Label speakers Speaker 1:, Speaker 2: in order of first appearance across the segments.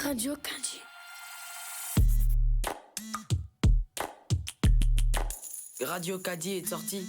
Speaker 1: Radio Kadi. Radio Kadi est sorti.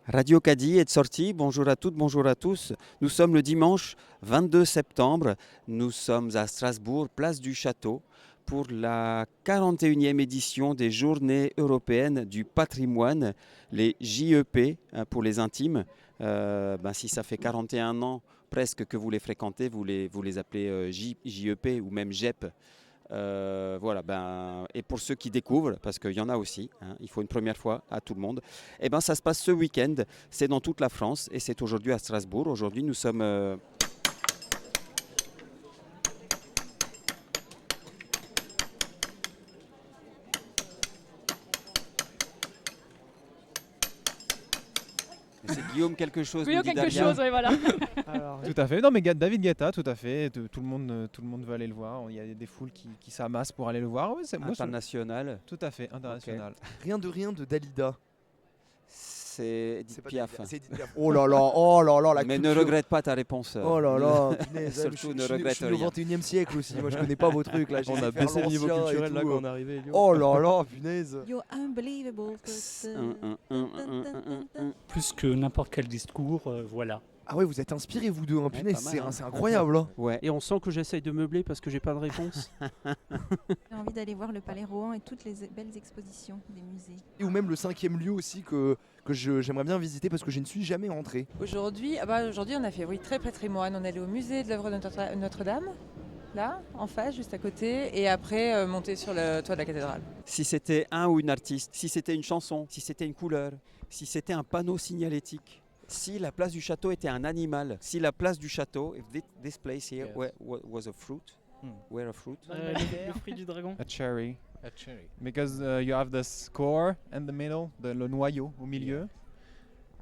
Speaker 2: Radio Kadi est sorti, bonjour à toutes, bonjour à tous. Nous sommes le dimanche 22 septembre, nous sommes à Strasbourg, place du Château, pour la 41e édition des Journées européennes du patrimoine, les JEP pour les intimes. Si ça fait 41 ans presque que vous les fréquentez, vous les appelez JEP ou même JEP. Et pour ceux qui découvrent, parce qu'il y en a aussi, il faut une première fois à tout le monde, ça se passe ce week-end, c'est dans toute la France et c'est aujourd'hui à Strasbourg. Aujourd'hui nous sommes... C'est Guillaume quelque chose.
Speaker 3: Guillaume quelque chose, oui, voilà.
Speaker 4: Alors, tout à fait. Non, mais David Guetta, tout à fait. Tout le monde veut aller le voir. Il y a des foules qui s'amassent pour aller le voir. Ouais,
Speaker 2: international.
Speaker 4: Tout à fait, international.
Speaker 5: Okay. Rien de Dalida.
Speaker 2: C'est Edith Piaf.
Speaker 5: Oh là là, la
Speaker 2: mais
Speaker 5: culture.
Speaker 2: ne regrette pas ta réponse.
Speaker 5: Oh là là,
Speaker 2: surtout ne regrette
Speaker 5: rien. Je suis
Speaker 2: rien.
Speaker 5: au 21e siècle aussi, moi je connais pas vos trucs là.
Speaker 6: On a baissé le niveau culturel là quand on est arrivé.
Speaker 5: Oh là là, punaise.
Speaker 7: You're unbelievable person.
Speaker 8: Plus que n'importe quel discours, voilà.
Speaker 5: Ah ouais, vous êtes inspirés vous deux, punaise, c'est incroyable.
Speaker 2: Ouais.
Speaker 6: Et on sent que j'essaye de meubler parce que j'ai pas de réponse.
Speaker 7: J'ai envie d'aller voir le Palais Rohan et toutes les belles expositions des musées.
Speaker 5: Ou même le 5e lieu aussi que j'aimerais bien visiter parce que je ne suis jamais entré.
Speaker 9: Aujourd'hui, on a fait très patrimoine. On est allé au musée de l'œuvre de Notre-Dame, là, en face, juste à côté, et après monter sur le toit de la cathédrale.
Speaker 2: Si c'était un ou une artiste, si c'était une chanson, si c'était une couleur, si c'était un panneau signalétique, si la place du château était un animal, si la place du château, if this place here was a fruit, were a fruit.
Speaker 8: Le fruit du dragon.
Speaker 4: A cherry.
Speaker 8: A cherry.
Speaker 4: Because you have this core in the middle, le noyau au milieu.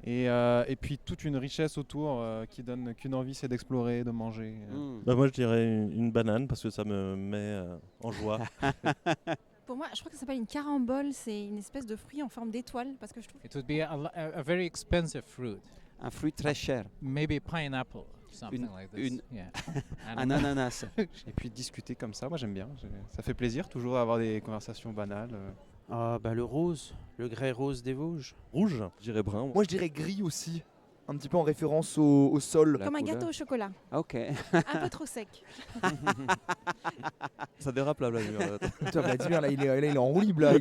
Speaker 4: Et puis toute une richesse autour qui donne qu'une envie, c'est d'explorer, de manger.
Speaker 6: Moi je dirais une banane parce que ça me met en joie.
Speaker 7: Pour moi, je crois que ça s'appelle une carambole, c'est une espèce de fruit en forme d'étoile parce que je trouve.
Speaker 10: It would be a very expensive fruit.
Speaker 2: Un fruit très cher.
Speaker 10: Maybe pineapple, something like this.
Speaker 2: Un ananas.
Speaker 4: Et puis discuter comme ça, moi j'aime bien. Ça fait plaisir toujours d'avoir des conversations banales.
Speaker 6: Le rose, le grès rose des Vosges. Rouge, je dirais brun.
Speaker 5: Moi je dirais gris aussi, un petit peu en référence au sol.
Speaker 7: Comme un gâteau au chocolat.
Speaker 2: Ok.
Speaker 7: Un peu trop sec.
Speaker 6: Ça dérape là, Vladimir.
Speaker 5: Putain, Vladimir, là, il est en roue libre là.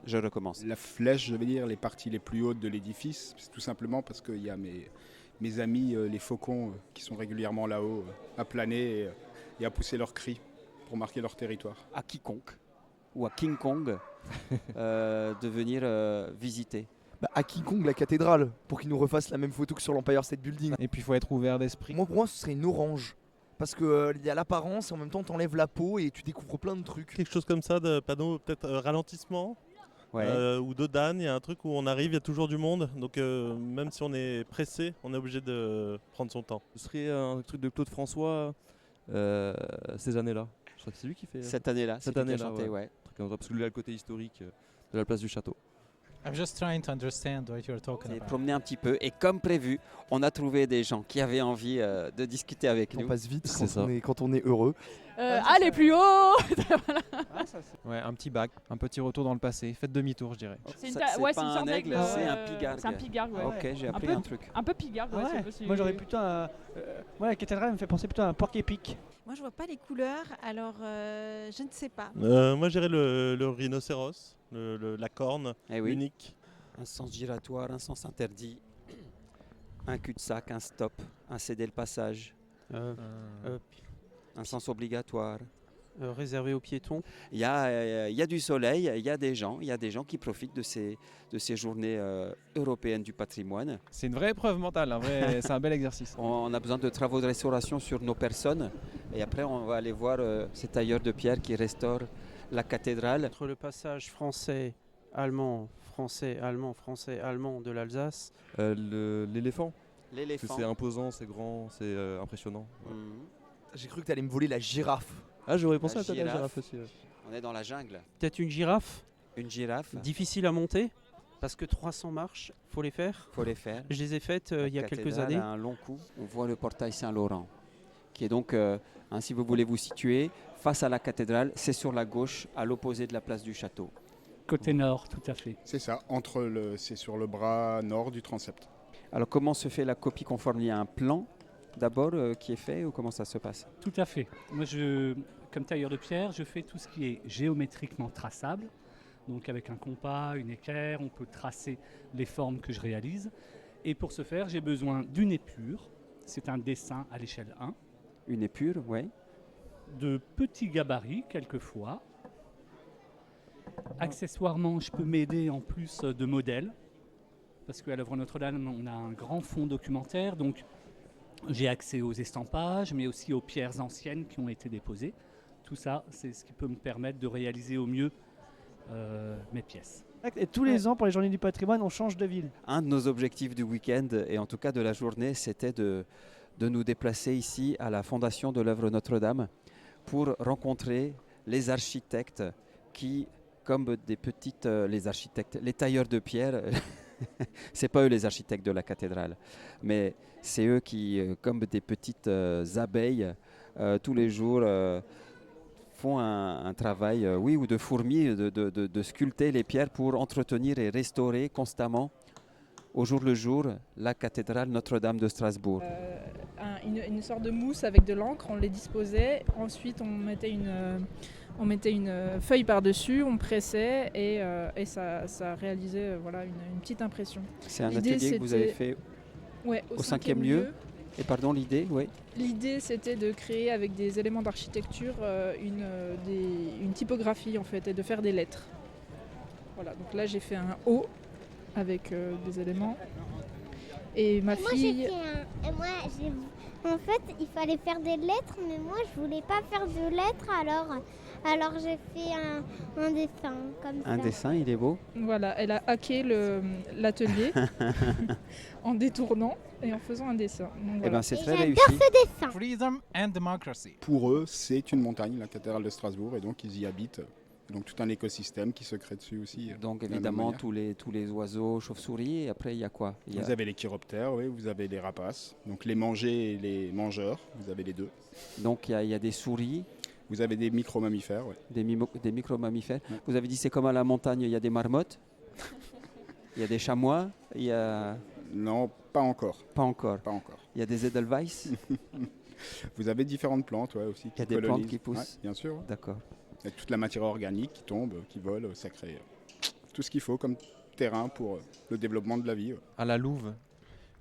Speaker 2: Je recommence.
Speaker 11: La flèche, je veux dire, les parties les plus hautes de l'édifice, c'est tout simplement parce qu'il y a mes amis, les faucons, qui sont régulièrement là-haut, à planer et à pousser leurs cris pour marquer leur territoire.
Speaker 2: À quiconque, ou à King Kong, de venir visiter.
Speaker 5: À quiconque la cathédrale, pour qu'il nous refasse la même photo que sur l'Empire State Building.
Speaker 4: Et puis il faut être ouvert d'esprit.
Speaker 5: Moi, pour moi, ce serait une orange. Parce qu'il y a l'apparence et en même temps t'enlèves la peau et tu découvres plein de trucs.
Speaker 6: Quelque chose comme ça, de panneau peut-être ralentissement. Ou de Dan, il y a un truc où on arrive, il y a toujours du monde, donc même si on est pressé, on est obligé de prendre son temps. Ce serait un truc de Claude François ces années-là. Je crois que c'est lui qui fait...
Speaker 2: Cette année-là,
Speaker 6: ouais. Parce que lui a le côté historique de la place du château.
Speaker 10: I'm just trying to understand what you're talking about.
Speaker 2: Promener un petit peu et comme prévu, on a trouvé des gens qui avaient envie de discuter avec nous.
Speaker 5: On passe vite quand on est heureux.
Speaker 3: Allez plus haut.
Speaker 4: Ouais, un petit bac, un petit retour dans le passé. Faites demi-tour, je dirais.
Speaker 2: C'est pas un aigle, c'est un pigargue.
Speaker 3: C'est un pigargue, ouais.
Speaker 2: Ok, j'ai appris un truc.
Speaker 3: Un peu pigargue, ouais.
Speaker 12: Moi j'aurais plutôt la cathédrale me fait penser plutôt à un porc épic.
Speaker 7: Moi je vois pas les couleurs, alors je ne sais pas.
Speaker 6: Moi j'irais le rhinocéros, la corne unique.
Speaker 2: Un sens giratoire, un sens interdit, un cul-de-sac, un stop, un céder le passage, un sens obligatoire.
Speaker 6: Réservé aux piétons.
Speaker 2: Il y a du soleil, il y a des gens qui profitent de ces journées européennes du patrimoine.
Speaker 4: C'est une vraie épreuve mentale, c'est un bel exercice.
Speaker 2: On a besoin de travaux de restauration sur nos personnes et après on va aller voir ces tailleurs de pierre qui restaurent la cathédrale.
Speaker 6: Entre le passage français-allemand de l'Alsace, l'éléphant.
Speaker 2: L'éléphant.
Speaker 6: C'est imposant, c'est grand, c'est impressionnant. Ouais.
Speaker 5: J'ai cru que tu allais me voler la girafe.
Speaker 13: Ah, j'aurais pensé
Speaker 2: La
Speaker 13: à peut-être la
Speaker 2: girafe.
Speaker 13: girafe aussi. Ouais.
Speaker 2: On est dans la jungle.
Speaker 12: Peut-être une girafe.
Speaker 2: Une girafe.
Speaker 12: Difficile à monter parce que 300 marches, faut les faire.
Speaker 2: Faut les faire.
Speaker 12: Je les ai faites il y a quelques
Speaker 2: cathédrale
Speaker 12: années.
Speaker 2: a un long coup. On voit le portail Saint-Laurent, qui est donc, si vous voulez vous situer, face à la cathédrale, c'est sur la gauche, à l'opposé de la place du château.
Speaker 8: Côté nord, tout à fait.
Speaker 11: C'est ça, c'est sur le bras nord du transept.
Speaker 2: Alors comment se fait la copie conforme? Il y a un plan d'abord qui est fait ou comment ça se passe?
Speaker 8: Tout à fait. Moi, comme tailleur de pierre, je fais tout ce qui est géométriquement traçable. Donc avec un compas, une équerre, on peut tracer les formes que je réalise. Et pour ce faire, j'ai besoin d'une épure. C'est un dessin à l'échelle 1.
Speaker 2: Une épure, oui.
Speaker 8: De petits gabarits, quelquefois. Accessoirement, je peux m'aider en plus de modèles. Parce qu'à l'œuvre Notre-Dame, on a un grand fond documentaire. Donc j'ai accès aux estampages, mais aussi aux pierres anciennes qui ont été déposées. Tout ça, c'est ce qui peut me permettre de réaliser au mieux mes pièces.
Speaker 12: Et tous les ans, pour les Journées du patrimoine, on change de ville.
Speaker 2: Un de nos objectifs du week-end, et en tout cas de la journée, c'était de nous déplacer ici à la Fondation de l'œuvre Notre-Dame pour rencontrer les architectes qui, comme des petites... les tailleurs de pierre, c'est pas eux les architectes de la cathédrale, mais c'est eux qui, comme des petites abeilles, tous les jours... font un travail, ou de fourmis, de sculpter les pierres pour entretenir et restaurer constamment, au jour le jour, la cathédrale Notre-Dame de Strasbourg.
Speaker 14: Une sorte de mousse avec de l'encre, on les disposait, ensuite on mettait une feuille par-dessus, on pressait et ça réalisait une petite impression.
Speaker 2: C'est un atelier que vous avez fait au 5e lieu. Et pardon, l'idée, oui.
Speaker 14: L'idée, c'était de créer avec des éléments d'architecture une typographie en fait, et de faire des lettres. Voilà, donc là j'ai fait un O avec des éléments. Et ma fille.
Speaker 15: En fait, il fallait faire des lettres, mais moi je voulais pas faire de lettres, alors j'ai fait un dessin comme ça.
Speaker 2: Un dessin, il est beau.
Speaker 14: Voilà, elle a hacké l'atelier en détournant et en faisant un dessin. Donc,
Speaker 2: voilà. C'est très réussi.
Speaker 15: J'adore ce dessin.
Speaker 10: Freedom and democracy.
Speaker 11: Pour eux, c'est une montagne, la cathédrale de Strasbourg, et donc ils y habitent. Donc tout un écosystème qui se crée dessus aussi.
Speaker 2: Donc évidemment tous les oiseaux, chauves-souris, et après il y a quoi?
Speaker 11: Vous avez les chiroptères, oui, vous avez les rapaces, donc les mangés et les mangeurs, vous avez les deux.
Speaker 2: Donc il y a des souris.
Speaker 11: Vous avez des micro-mammifères, oui.
Speaker 2: Des micro-mammifères. Ouais. Vous avez dit c'est comme à la montagne, il y a des marmottes, il y a des chamois, il y a...
Speaker 11: Non, pas encore.
Speaker 2: Pas encore.
Speaker 11: Pas encore.
Speaker 2: Il y a des Edelweiss.
Speaker 11: Vous avez différentes plantes, aussi.
Speaker 2: Il y a des plantes qui poussent.
Speaker 11: Ouais, bien sûr. Ouais.
Speaker 2: D'accord.
Speaker 11: Il y a toute la matière organique qui tombe, qui vole, ça crée tout ce qu'il faut comme terrain pour le développement de la vie. Ouais.
Speaker 4: À la louve,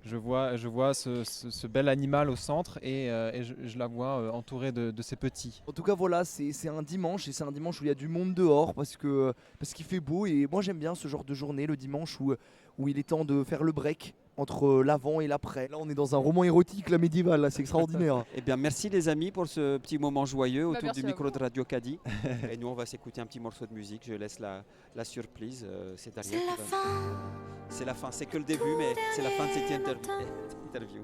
Speaker 4: je vois ce bel animal au centre et je la vois entourée de ses petits.
Speaker 5: En tout cas voilà, c'est un dimanche et c'est un dimanche où il y a du monde dehors parce qu'il fait beau et moi j'aime bien ce genre de journée, le dimanche où il est temps de faire le break entre l'avant et l'après. Là on est dans un roman érotique là, médiéval, là, c'est extraordinaire.
Speaker 2: Eh bien merci les amis pour ce petit moment joyeux autour du micro de Radio Cadi. Et nous on va s'écouter un petit morceau de musique, je laisse la surprise, c'est Daria.
Speaker 1: C'est la fin.
Speaker 2: C'est la fin, c'est que le début mais c'est la fin de cette interview.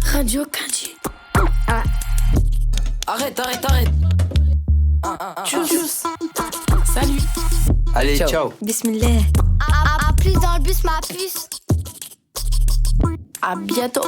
Speaker 1: Radio Cadi. Arrête. Tchuss. Salut.
Speaker 16: Allez, ciao.
Speaker 1: Bismillah.
Speaker 15: À plus dans le bus, ma puce.
Speaker 1: À bientôt.